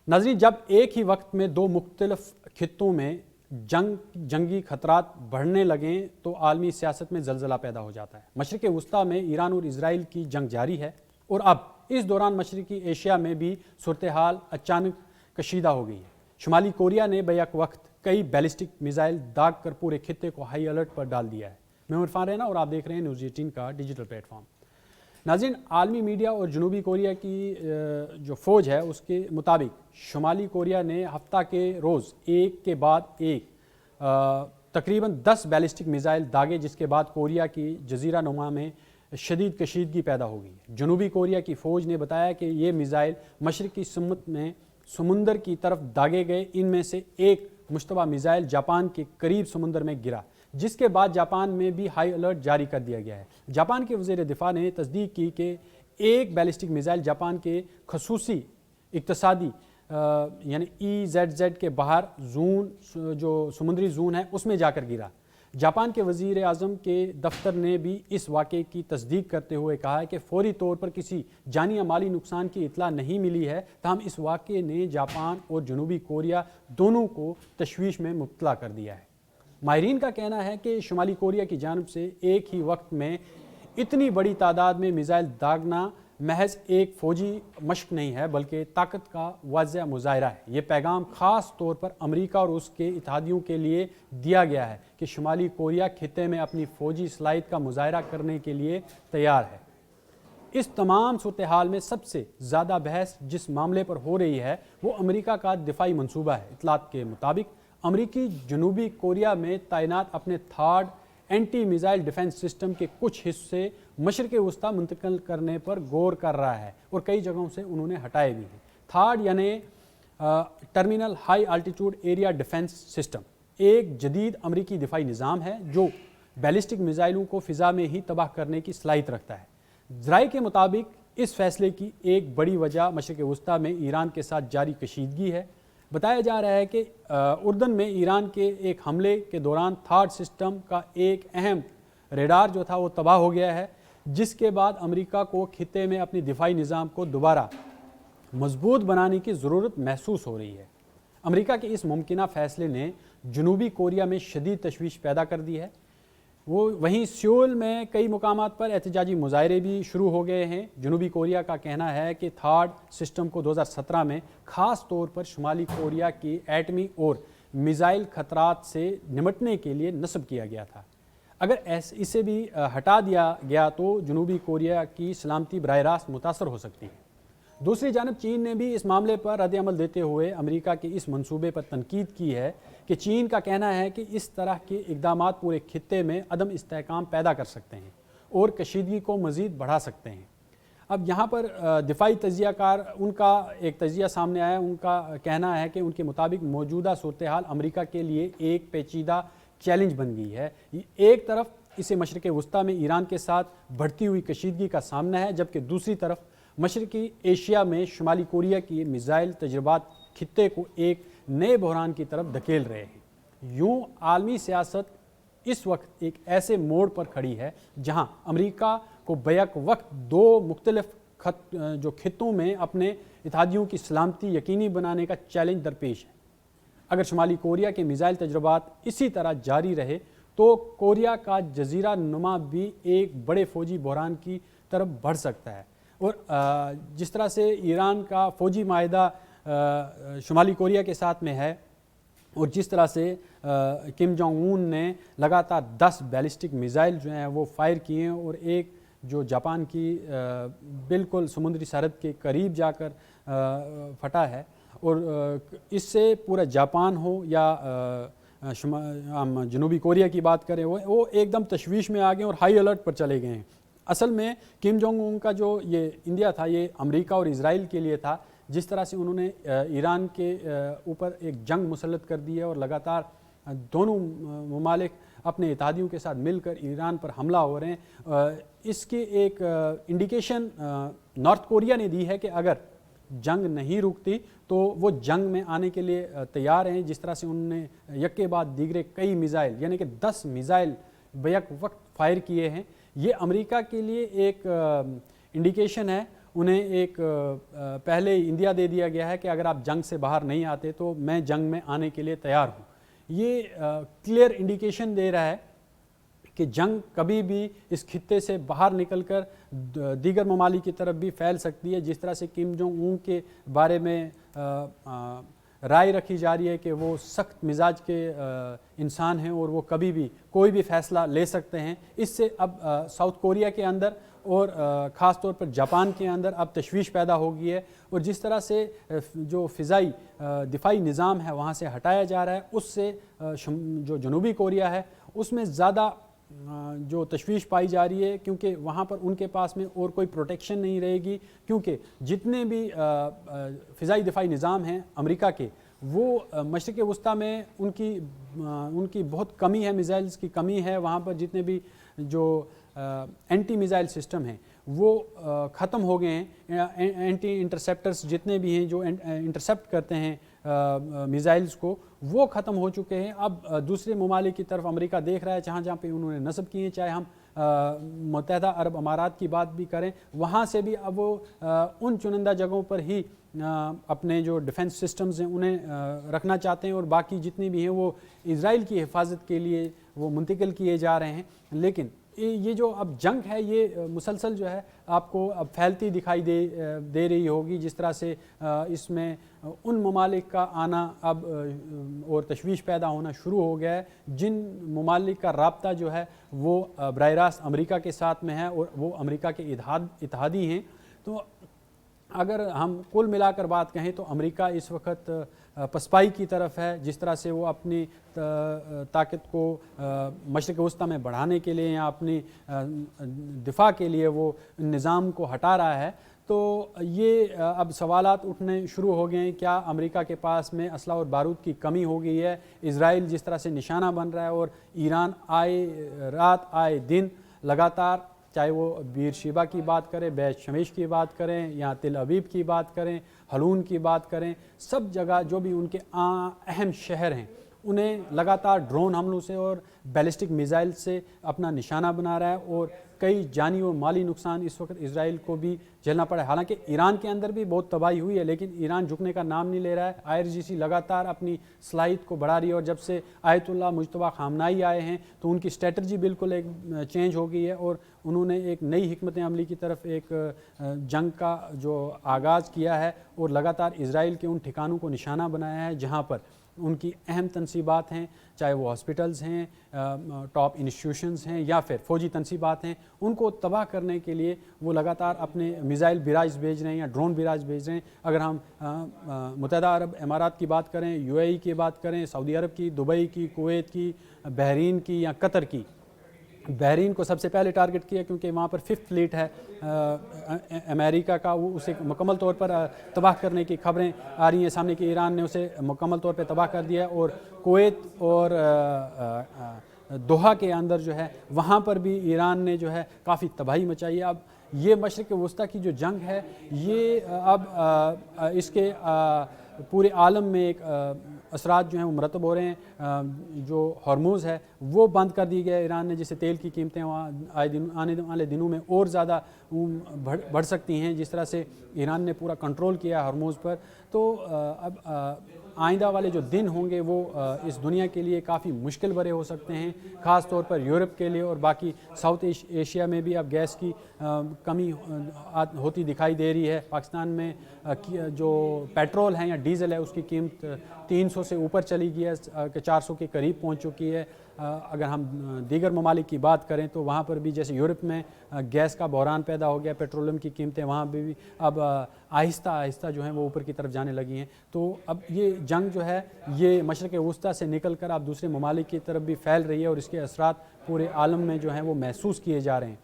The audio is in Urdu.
ناظرین، جب ایک ہی وقت میں دو مختلف خطوں میں جنگی خطرات بڑھنے لگیں تو عالمی سیاست میں زلزلہ پیدا ہو جاتا ہے۔ مشرق وسطیٰ میں ایران اور اسرائیل کی جنگ جاری ہے، اور اب اس دوران مشرقی ایشیا میں بھی صورتحال اچانک کشیدہ ہو گئی ہے۔ شمالی کوریا نے بیک وقت کئی بیلسٹک میزائل داغ کر پورے خطے کو ہائی الرٹ پر ڈال دیا ہے۔ میں عرفان رینا اور آپ دیکھ رہے ہیں نیوز 18 کا ڈیجیٹل پلیٹ فارم۔ ناظرین، عالمی میڈیا اور جنوبی کوریا کی جو فوج ہے اس کے مطابق شمالی کوریا نے ہفتہ کے روز ایک کے بعد ایک تقریباً 10 بیلسٹک میزائل داغے، جس کے بعد کوریا کی جزیرہ نما میں شدید کشیدگی پیدا ہو گئی ہے۔ جنوبی کوریا کی فوج نے بتایا کہ یہ میزائل مشرقی سمت میں سمندر کی طرف داغے گئے۔ ان میں سے ایک مشتبہ میزائل جاپان کے قریب سمندر میں گرا، جس کے بعد جاپان میں بھی ہائی الرٹ جاری کر دیا گیا ہے۔ جاپان کے وزیر دفاع نے تصدیق کی کہ ایک بیلسٹک میزائل جاپان کے خصوصی اقتصادی یعنی EEZ کے باہر زون، جو سمندری زون ہے، اس میں جا کر گرا۔ جاپان کے وزیر اعظم کے دفتر نے بھی اس واقعے کی تصدیق کرتے ہوئے کہا ہے کہ فوری طور پر کسی جانی یا مالی نقصان کی اطلاع نہیں ملی ہے، تاہم اس واقعے نے جاپان اور جنوبی کوریا دونوں کو تشویش میں مبتلا کر دیا ہے۔ ماہرین کا کہنا ہے کہ شمالی کوریا کی جانب سے ایک ہی وقت میں اتنی بڑی تعداد میں میزائل داغنا محض ایک فوجی مشق نہیں ہے، بلکہ طاقت کا واضح مظاہرہ ہے۔ یہ پیغام خاص طور پر امریکہ اور اس کے اتحادیوں کے لیے دیا گیا ہے کہ شمالی کوریا خطے میں اپنی فوجی صلاحیت کا مظاہرہ کرنے کے لیے تیار ہے۔ اس تمام صورتحال میں سب سے زیادہ بحث جس معاملے پر ہو رہی ہے وہ امریکہ کا دفاعی منصوبہ ہے۔ اطلاعات کے مطابق امریکی جنوبی کوریا میں تعینات اپنے تھاڈ اینٹی میزائل ڈیفنس سسٹم کے کچھ حصے مشرق وسطیٰ منتقل کرنے پر غور کر رہا ہے، اور کئی جگہوں سے انہوں نے ہٹائے بھی ہیں۔ تھاڈ یعنی terminal high altitude area defence system ایک جدید امریکی دفاعی نظام ہے جو بیلسٹک میزائلوں کو فضا میں ہی تباہ کرنے کی صلاحیت رکھتا ہے۔ ذرائع کے مطابق اس فیصلے کی ایک بڑی وجہ مشرق وسطیٰ میں ایران کے ساتھ جاری کشیدگی ہے۔ بتایا جا رہا ہے کہ اردن میں ایران کے ایک حملے کے دوران تھاڈ سسٹم کا ایک اہم ریڈار جو تھا وہ تباہ ہو گیا ہے، جس کے بعد امریکہ کو خطے میں اپنی دفاعی نظام کو دوبارہ مضبوط بنانے کی ضرورت محسوس ہو رہی ہے۔ امریکہ کے اس ممکنہ فیصلے نے جنوبی کوریا میں شدید تشویش پیدا کر دی ہے۔ وہیں سیول میں کئی مقامات پر احتجاجی مظاہرے بھی شروع ہو گئے ہیں۔ جنوبی کوریا کا کہنا ہے کہ تھاڈ سسٹم کو 2017 میں خاص طور پر شمالی کوریا کی ایٹمی اور میزائل خطرات سے نمٹنے کے لیے نصب کیا گیا تھا۔ اگر اسے بھی ہٹا دیا گیا تو جنوبی کوریا کی سلامتی براہ راست متاثر ہو سکتی ہے۔ دوسری جانب چین نے بھی اس معاملے پر رد عمل دیتے ہوئے امریکہ کے اس منصوبے پر تنقید کی ہے کہ چین کا کہنا ہے کہ اس طرح کے اقدامات پورے خطے میں عدم استحکام پیدا کر سکتے ہیں اور کشیدگی کو مزید بڑھا سکتے ہیں۔ اب یہاں پر دفاعی تجزیہ کار ان کا ایک تجزیہ سامنے آیا، ان کا کہنا ہے کہ ان کے مطابق موجودہ صورتحال امریکہ کے لیے ایک پیچیدہ چیلنج بن گئی ہے۔ ایک طرف اسے مشرق وسطیٰ میں ایران کے ساتھ بڑھتی ہوئی کشیدگی کا سامنا ہے، جبکہ دوسری طرف مشرقی ایشیا میں شمالی کوریا کی میزائل تجربات خطے کو ایک نئے بحران کی طرف دھکیل رہے ہیں۔ یوں عالمی سیاست اس وقت ایک ایسے موڑ پر کھڑی ہے جہاں امریکہ کو بیک وقت دو مختلف خطوں میں اپنے اتحادیوں کی سلامتی یقینی بنانے کا چیلنج درپیش ہے۔ اگر شمالی کوریا کے میزائل تجربات اسی طرح جاری رہے تو کوریا کا جزیرہ نما بھی ایک بڑے فوجی بحران کی طرف بڑھ سکتا ہے، اور جس طرح سے ایران کا فوجی معاہدہ شمالی کوریا کے ساتھ میں ہے، اور جس طرح سے کم جونگ اون نے لگاتار 10 بیلسٹک میزائل جو ہیں وہ فائر کیے ہیں، اور ایک جو جاپان کی بالکل سمندری سرحد کے قریب جا کر پھٹا ہے، اور اس سے پورا جاپان ہو یا ہم جنوبی کوریا کی بات کریں وہ ایک دم تشویش میں آ گئے اور ہائی الرٹ پر چلے گئے ہیں۔ اصل میں کم جونگ اون کا جو یہ انڈیا تھا یہ امریکہ اور اسرائیل کے لیے تھا، جس طرح سے انہوں نے ایران کے اوپر ایک جنگ مسلط کر دی ہے، اور لگاتار دونوں ممالک اپنے اتحادیوں کے ساتھ مل کر ایران پر حملہ ہو رہے ہیں۔ اس کی ایک انڈیکیشن نارتھ کوریا نے دی ہے کہ اگر جنگ نہیں رکتی تو وہ جنگ میں آنے کے لیے تیار ہیں، جس طرح سے انہوں نے یک کے بعد دیگرے کئی میزائل یعنی کہ 10 میزائل بیک وقت فائر کیے ہیں۔ یہ امریکہ کے لیے ایک انڈیکیشن ہے، انہیں ایک پہلے انڈیا دے دیا گیا ہے کہ اگر آپ جنگ سے باہر نہیں آتے تو میں جنگ میں آنے کے لیے تیار ہوں. یہ کلیئر انڈیکیشن دے رہا ہے کہ جنگ کبھی بھی اس خطے سے باہر نکل کر دیگر ممالک کی طرف بھی پھیل سکتی ہے. جس طرح سے کم جونگ اون کے بارے میں رائے رکھی جا رہی ہے کہ وہ سخت مزاج کے انسان ہیں اور وہ کبھی بھی کوئی بھی فیصلہ لے سکتے ہیں. اس سے اب ساؤتھ کوریا کے اندر اور خاص طور پر جاپان کے اندر اب تشویش پیدا ہو گئی ہے. اور جس طرح سے جو فضائی دفاعی نظام ہے وہاں سے ہٹایا جا رہا ہے, اس سے جو جنوبی کوریا ہے اس میں زیادہ جو تشویش پائی جا رہی ہے, کیونکہ وہاں پر ان کے پاس میں اور کوئی پروٹیکشن نہیں رہے گی, کیونکہ جتنے بھی فضائی دفاعی نظام ہیں امریکہ کے وہ مشرق وسطیٰ میں ان کی بہت کمی ہے, میزائلز کی کمی ہے. وہاں پر جتنے بھی جو اینٹی میزائل سسٹم ہیں وہ ختم ہو گئے ہیں. اینٹی انٹرسیپٹرز جتنے بھی ہیں جو انٹرسیپٹ کرتے ہیں میزائلز کو, وہ ختم ہو چکے ہیں. اب دوسرے ممالک کی طرف امریکہ دیکھ رہا ہے, جہاں پہ انہوں نے نصب کیے ہیں, چاہے ہم متحدہ عرب امارات کی بات بھی کریں, وہاں سے بھی اب وہ ان چنندہ جگہوں پر ہی اپنے جو ڈیفنس سسٹمز ہیں انہیں رکھنا چاہتے ہیں, اور باقی جتنی بھی ہیں وہ اسرائیل کی حفاظت کے لیے وہ منتقل کیے جا رہے ہیں. لیکن یہ جو اب جنگ ہے یہ مسلسل جو ہے آپ کو اب پھیلتی دکھائی دے رہی ہوگی. جس طرح سے اس میں ان ممالک کا آنا اب اور تشویش پیدا ہونا شروع ہو گیا ہے جن ممالک کا رابطہ جو ہے وہ براہ راست امریکہ کے ساتھ میں ہے اور وہ امریکہ کے اتحادی ہیں. تو اگر ہم کل ملا کر بات کہیں تو امریکہ اس وقت پسپائی کی طرف ہے. جس طرح سے وہ اپنی طاقت کو مشرق وسطیٰ میں بڑھانے کے لیے یا اپنی دفاع کے لیے وہ نظام کو ہٹا رہا ہے, تو یہ اب سوالات اٹھنے شروع ہو گئے ہیں. کیا امریکہ کے پاس میں اسلحہ اور بارود کی کمی ہو گئی ہے؟ اسرائیل جس طرح سے نشانہ بن رہا ہے اور ایران آئے رات آئے دن لگاتار, چاہے وہ بیر شیبہ کی بات کریں, بیت شمیش کی بات کریں یا تل ابیب کی بات کریں, حلون کی بات کریں, سب جگہ جو بھی ان کے اہم شہر ہیں انہیں لگاتار ڈرون حملوں سے اور بیلسٹک میزائل سے اپنا نشانہ بنا رہا ہے, اور کئی جانی و مالی نقصان اس وقت اسرائیل کو بھی جھیلنا پڑا ہے. حالانکہ ایران کے اندر بھی بہت تباہی ہوئی ہے, لیکن ایران جھکنے کا نام نہیں لے رہا ہے. IRGC لگاتار اپنی صلاحیت کو بڑھا رہی ہے, اور جب سے آیت اللہ مجتبیٰ خامنائی آئے ہیں تو ان کی اسٹریٹجی بالکل ایک چینج ہو گئی ہے, اور انہوں نے ایک نئی حکمت عملی کی طرف ایک جنگ کا جو آغاز کیا ہے, اور لگاتار اسرائیل کے ان ٹھکانوں کو نشانہ بنایا ہے جہاں پر ان کی اہم تنصیبات ہیں, چاہے وہ ہاسپٹلز ہیں, ٹاپ انسٹیٹیوشنز ہیں یا پھر فوجی تنصیبات ہیں. ان کو تباہ کرنے کے لیے وہ لگاتار اپنے میزائل بیراج بھیج رہے ہیں یا ڈرون بیراج بھیج رہے ہیں. اگر ہم متحدہ عرب امارات کی بات کریں, UAE کی بات کریں, سعودی عرب کی, دبئی کی, کویت کی, بحرین کی یا قطر کی, بحرین کو سب سے پہلے ٹارگٹ کیا کیونکہ وہاں پر 5th فلیٹ ہے امریکہ کا, وہ اسے مکمل طور پر تباہ کرنے کی خبریں آ رہی ہیں سامنے کہ ایران نے اسے مکمل طور پہ تباہ کر دیا. اور کویت اور دوحہ کے اندر جو ہے وہاں پر بھی ایران نے جو ہے کافی تباہی مچائی ہے. اب یہ مشرق وسطیٰ کی جو جنگ ہے یہ اب اس کے پورے عالم میں ایک اثرات جو ہیں وہ مرتب ہو رہے ہیں. جو ہرموز ہے وہ بند کر دی گیا ایران نے, جس سے تیل کی قیمتیں آنے والے دنوں میں اور زیادہ بڑھ سکتی ہیں. جس طرح سے ایران نے پورا کنٹرول کیا ہرموز پر, تو اب آئندہ والے جو دن ہوں گے وہ اس دنیا کے لیے کافی مشکل بھرے ہو سکتے ہیں, خاص طور پر یورپ کے لیے, اور باقی ساؤتھ ایشیا میں بھی اب گیس کی کمی ہوتی دکھائی دے رہی ہے. پاکستان میں جو پیٹرول ہے یا ڈیزل ہے اس کی قیمت 300 سے اوپر چلی گئی ہے کہ 400 کے قریب پہنچ چکی ہے. اگر ہم دیگر ممالک کی بات کریں تو وہاں پر بھی جیسے یورپ میں گیس کا بحران پیدا ہو گیا, پیٹرولیم کی قیمتیں وہاں بھی اب آہستہ آہستہ جو ہیں وہ اوپر کی طرف جانے لگی ہیں. تو اب یہ جنگ جو ہے یہ مشرق وسطیٰ سے نکل کر اب دوسرے ممالک کی طرف بھی پھیل رہی ہے, اور اس کے اثرات پورے عالم میں جو ہیں وہ محسوس کیے جا رہے ہیں.